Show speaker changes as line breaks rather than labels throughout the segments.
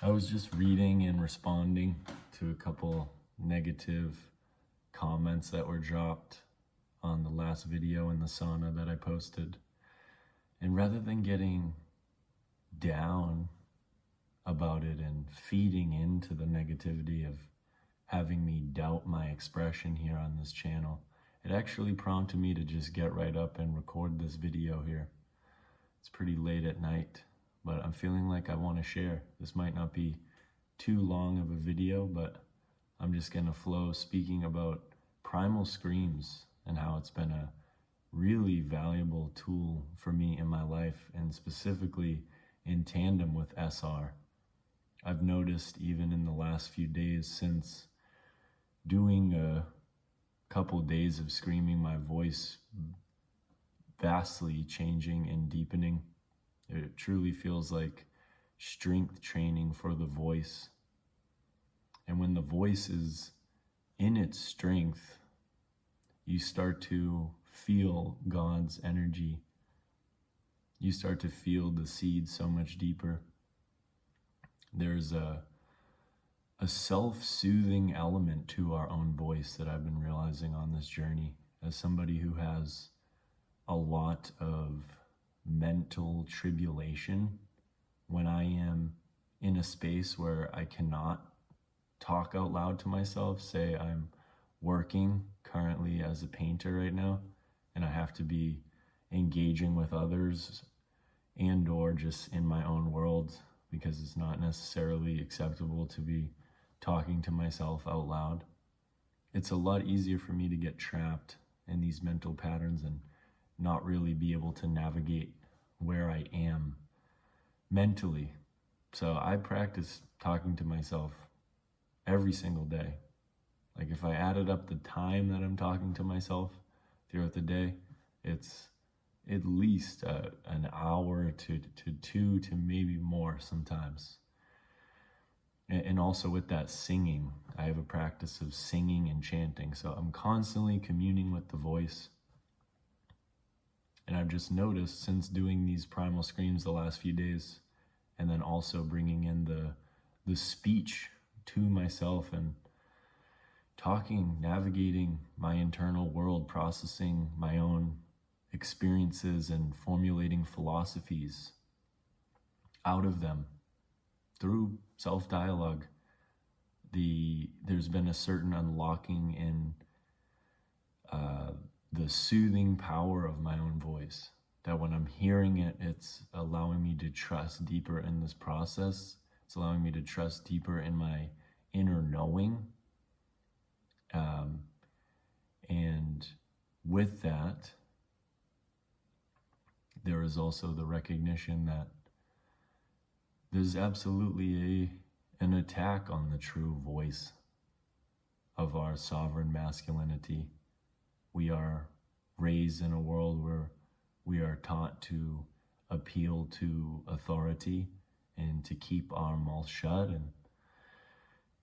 I was just reading and responding to a couple negative comments that were dropped on the last video in the sauna that I posted. And rather than getting down about it and feeding into the negativity of having me doubt my expression here on this channel, it actually prompted me to just get right up and record this video here. It's pretty late at night, but I'm feeling like I want to share. This might not be too long of a video, but I'm just going to flow speaking about primal screams and how it's been a really valuable tool for me in my life, and specifically in tandem with SR. I've noticed even in the last few days since doing a couple days of screaming, my voice vastly changing and deepening. It truly feels like strength training for the voice. And when the voice is in its strength, you start to feel God's energy. You start to feel the seed so much deeper. There's a self-soothing element to our own voice that I've been realizing on this journey. As somebody who has a lot of mental tribulation, when I am in a space where I cannot talk out loud to myself, say I'm working currently as a painter right now, and I have to be engaging with others and or just in my own world, because it's not necessarily acceptable to be talking to myself out loud. It's a lot easier for me to get trapped in these mental patterns and not really be able to navigate where I am mentally. So I practice talking to myself every single day. Like if I added up the time that I'm talking to myself throughout the day, it's at least an hour to two to maybe more sometimes. And also with that singing, I have a practice of singing and chanting. So I'm constantly communing with the voice. And I've just noticed since doing these primal screams the last few days, and then also bringing in the speech to myself and talking, navigating my internal world, processing my own experiences and formulating philosophies out of them through self-dialogue, there's been a certain unlocking in the soothing power of my own voice, that when I'm hearing it, it's allowing me to trust deeper in this process. It's allowing me to trust deeper in my inner knowing. And with that, there is also the recognition that there's absolutely an attack on the true voice of our sovereign masculinity. We are raised in a world where we are taught to appeal to authority and to keep our mouth shut and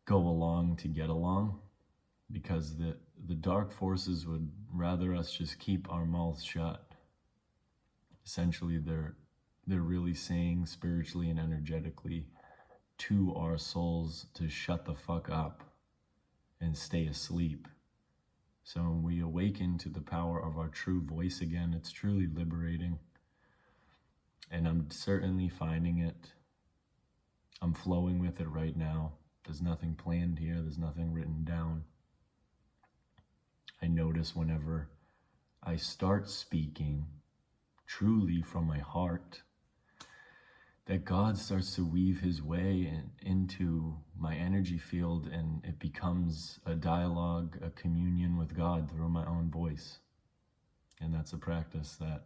go along to get along, because the dark forces would rather us just keep our mouths shut. Essentially, they're really saying spiritually and energetically to our souls to shut the fuck up and stay asleep. So when we awaken to the power of our true voice again, it's truly liberating. And I'm certainly finding it. I'm flowing with it right now. There's nothing planned here. There's nothing written down. I notice whenever I start speaking truly from my heart, that God starts to weave his way into my energy field, and it becomes a dialogue, a communion with God through my own voice. And that's a practice that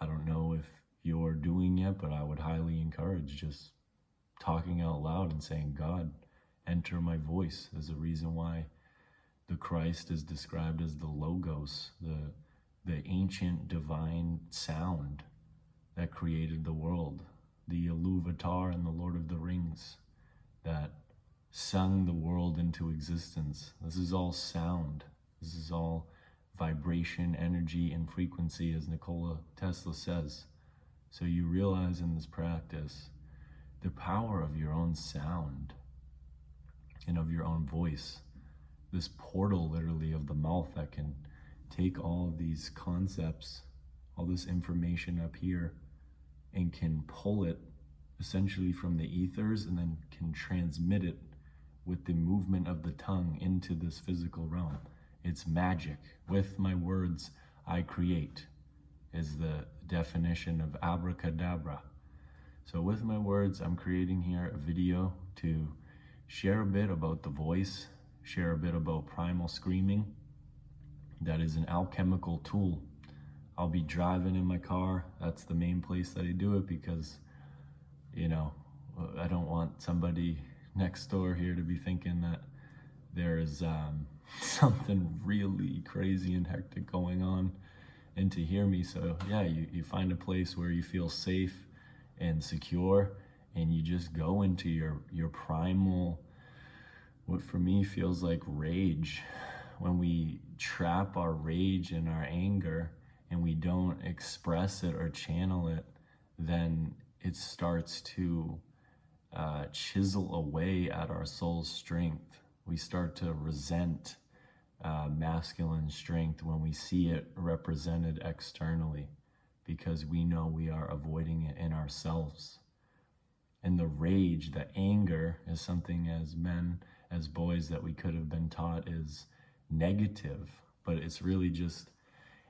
I don't know if you're doing yet, but I would highly encourage just talking out loud and saying, God, enter my voice. There's a reason why the Christ is described as the Logos, the ancient divine sound that created the world, the Iluvatar and the Lord of the Rings that sung the world into existence. This is all sound. This is all vibration, energy, and frequency, as Nikola Tesla says. So you realize in this practice, the power of your own sound and of your own voice. This portal literally of the mouth that can take all of these concepts, all this information up here, and can pull it essentially from the ethers and then can transmit it with the movement of the tongue into this physical realm. It's magic. With my words, I create, is the definition of abracadabra. So with my words, I'm creating here a video to share a bit about the voice, share a bit about primal screaming. That is an alchemical tool. I'll be driving in my car. That's the main place that I do it because, you know, I don't want somebody next door here to be thinking that there is something really crazy and hectic going on and to hear me. So yeah, you find a place where you feel safe and secure, and you just go into your primal, what for me feels like rage. When we trap our rage and our anger and we don't express it or channel it, then it starts to chisel away at our soul's strength. We start to resent masculine strength when we see it represented externally, because we know we are avoiding it in ourselves. And the rage, the anger, is something as men, as boys, that we could have been taught is negative, but it's really just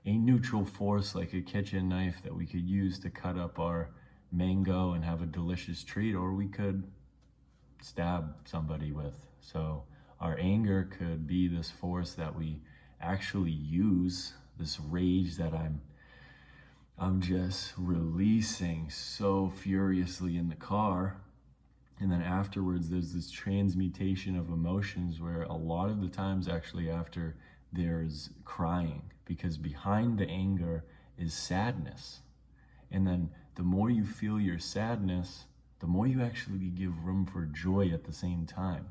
a neutral force, like a kitchen knife that we could use to cut up our mango and have a delicious treat, or we could stab somebody with. So our anger could be this force that we actually use, this rage that I'm just releasing so furiously in the car. And then afterwards, there's this transmutation of emotions where a lot of the times actually after there's crying, because behind the anger is sadness. And then the more you feel your sadness, the more you actually give room for joy at the same time.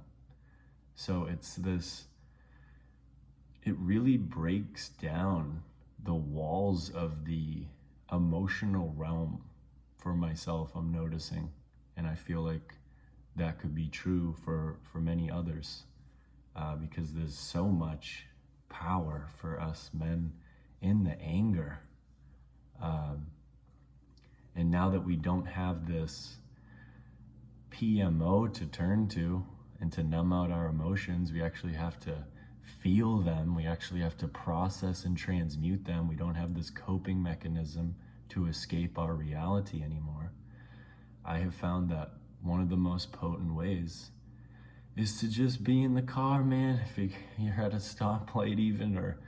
So it's this, it really breaks down the walls of the emotional realm for myself, I'm noticing. And I feel like that could be true for many others, because there's so much power for us men in the anger. And now that we don't have this PMO to turn to and to numb out our emotions, we actually have to feel them. We actually have to process and transmute them. We don't have this coping mechanism to escape our reality anymore. I have found that one of the most potent ways is to just be in the car, man. If you're at a stoplight even, or,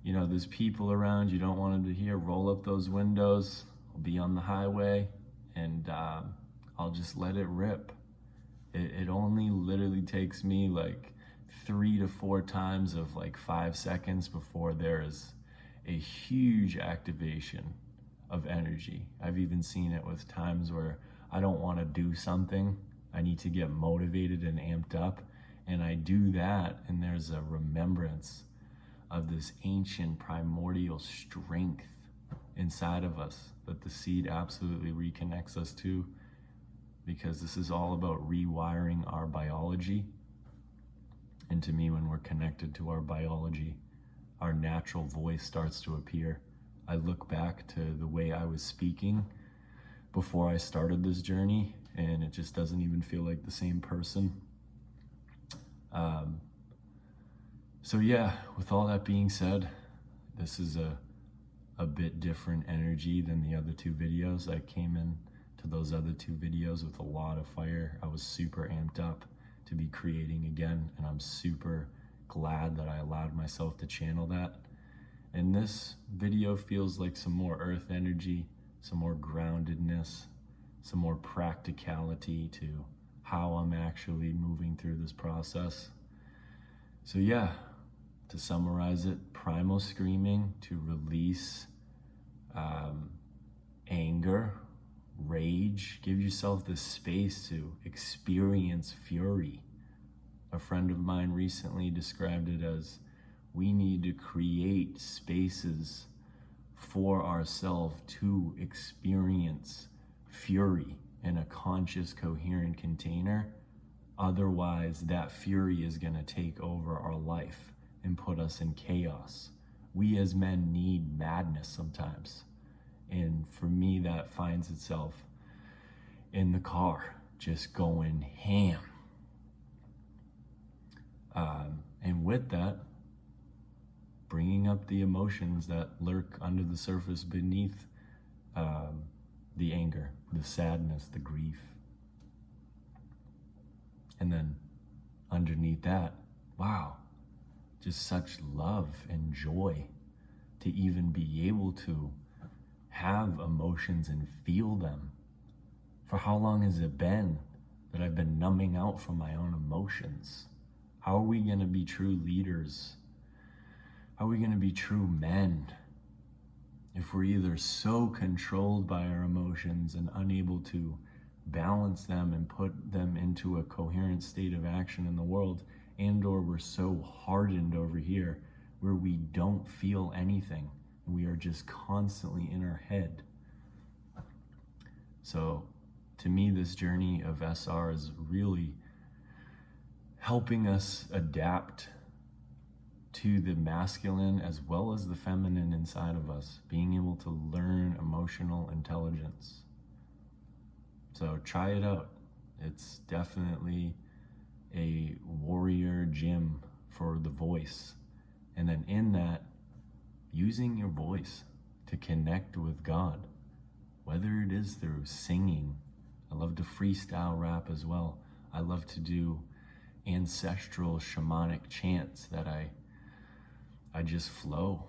you know, there's people around you don't want them to hear, roll up those windows. I'll be on the highway and I'll just let it rip. It only literally takes me like 3 to 4 times of like 5 seconds before there is a huge activation of energy. I've even seen it with times where I don't want to do something. I need to get motivated and amped up. And I do that, and there's a remembrance of this ancient primordial strength inside of us that the seed absolutely reconnects us to, because this is all about rewiring our biology. And to me, when we're connected to our biology, our natural voice starts to appear. I look back to the way I was speaking before I started this journey, and it just doesn't even feel like the same person. So yeah, with all that being said, this is a bit different energy than the other 2 videos. I came in to those other 2 videos with a lot of fire. I was super amped up to be creating again, and I'm super glad that I allowed myself to channel that. And this video feels like some more earth energy, some more groundedness, some more practicality to how I'm actually moving through this process. So yeah, to summarize it, primal screaming to release anger, rage. Give yourself the space to experience fury. A friend of mine recently described it as, we need to create spaces for ourselves to experience fury in a conscious, coherent container. Otherwise, that fury is going to take over our life and put us in chaos. We as men need madness sometimes. And for me, that finds itself in the car, just going ham. And with that, bringing up the emotions that lurk under the surface beneath the anger, the sadness, the grief. And then underneath that, wow, just such love and joy to even be able to have emotions and feel them. For how long has it been that I've been numbing out from my own emotions? How are we going to be true leaders? How are we going to be true men if we're either so controlled by our emotions and unable to balance them and put them into a coherent state of action in the world, and or we're so hardened over here where we don't feel anything and we are just constantly in our head? So to me, this journey of SR is really helping us adapt to the masculine as well as the feminine inside of us, being able to learn emotional intelligence. So try it out. It's definitely a warrior gym for the voice. And then in that, using your voice to connect with God, whether it is through singing. I love to freestyle rap as well. I love to do ancestral shamanic chants that I just flow.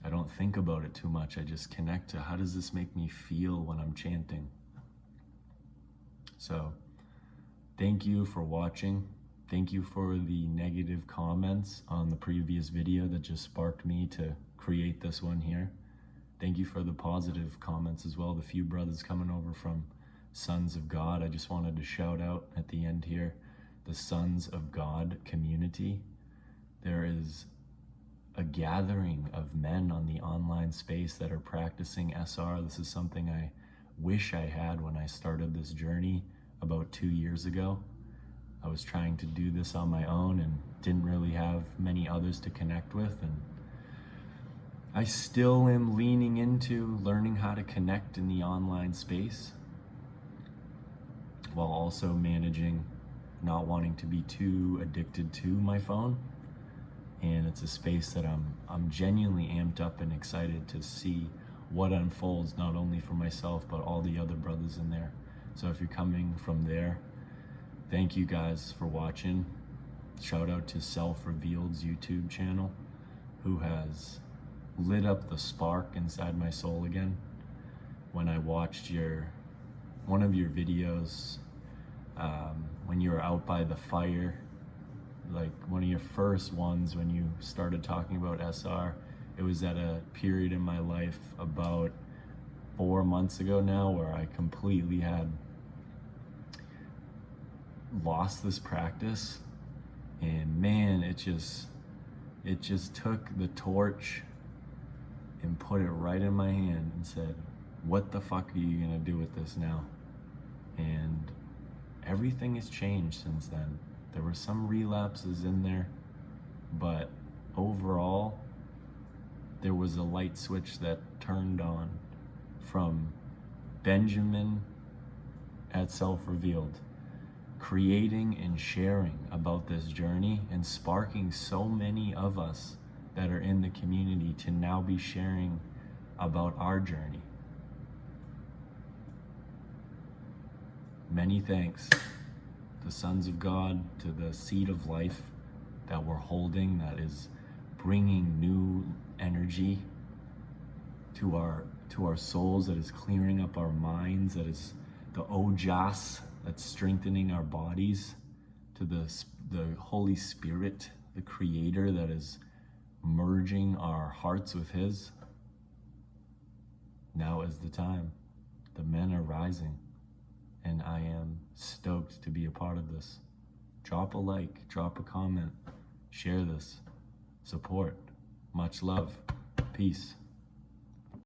I don't think about it too much. I just connect to how does this make me feel when I'm chanting. So thank you for watching. Thank you for the negative comments on the previous video that just sparked me to create this one here. Thank you for the positive comments as well. The few brothers coming over from Sons of God. I just wanted to shout out at the end here, the Sons of God community. There is a gathering of men on the online space that are practicing SR. This is something I wish I had when I started this journey about 2 years ago. I was trying to do this on my own and didn't really have many others to connect with, and I still am leaning into learning how to connect in the online space while also managing not wanting to be too addicted to my phone. And it's a space that I'm genuinely amped up and excited to see what unfolds, not only for myself, but all the other brothers in there. So if you're coming from there, thank you guys for watching. Shout out to Self Revealed's YouTube channel, who has lit up the spark inside my soul again when I watched one of your videos when you were out by the fire, like one of your first ones when you started talking about SR. It was at a period in my life about 4 months ago now where I completely had lost this practice, and man, it just took the torch and put it right in my hand and said, what the fuck are you gonna do with this now? And everything has changed since then. There were some relapses in there, but overall, there was a light switch that turned on from Benjamin at Self Revealed, creating and sharing about this journey and sparking so many of us that are in the community to now be sharing about our journey. Many thanks to Sons of God, to the seed of life that we're holding that is bringing new energy to our souls, that is clearing up our minds, that is the ojas that's strengthening our bodies, to the Holy Spirit, the Creator that is merging our hearts with His. Now is the time. The men are rising, and I am stoked to be a part of this. Drop a like, drop a comment, share this, support. Much love. Peace.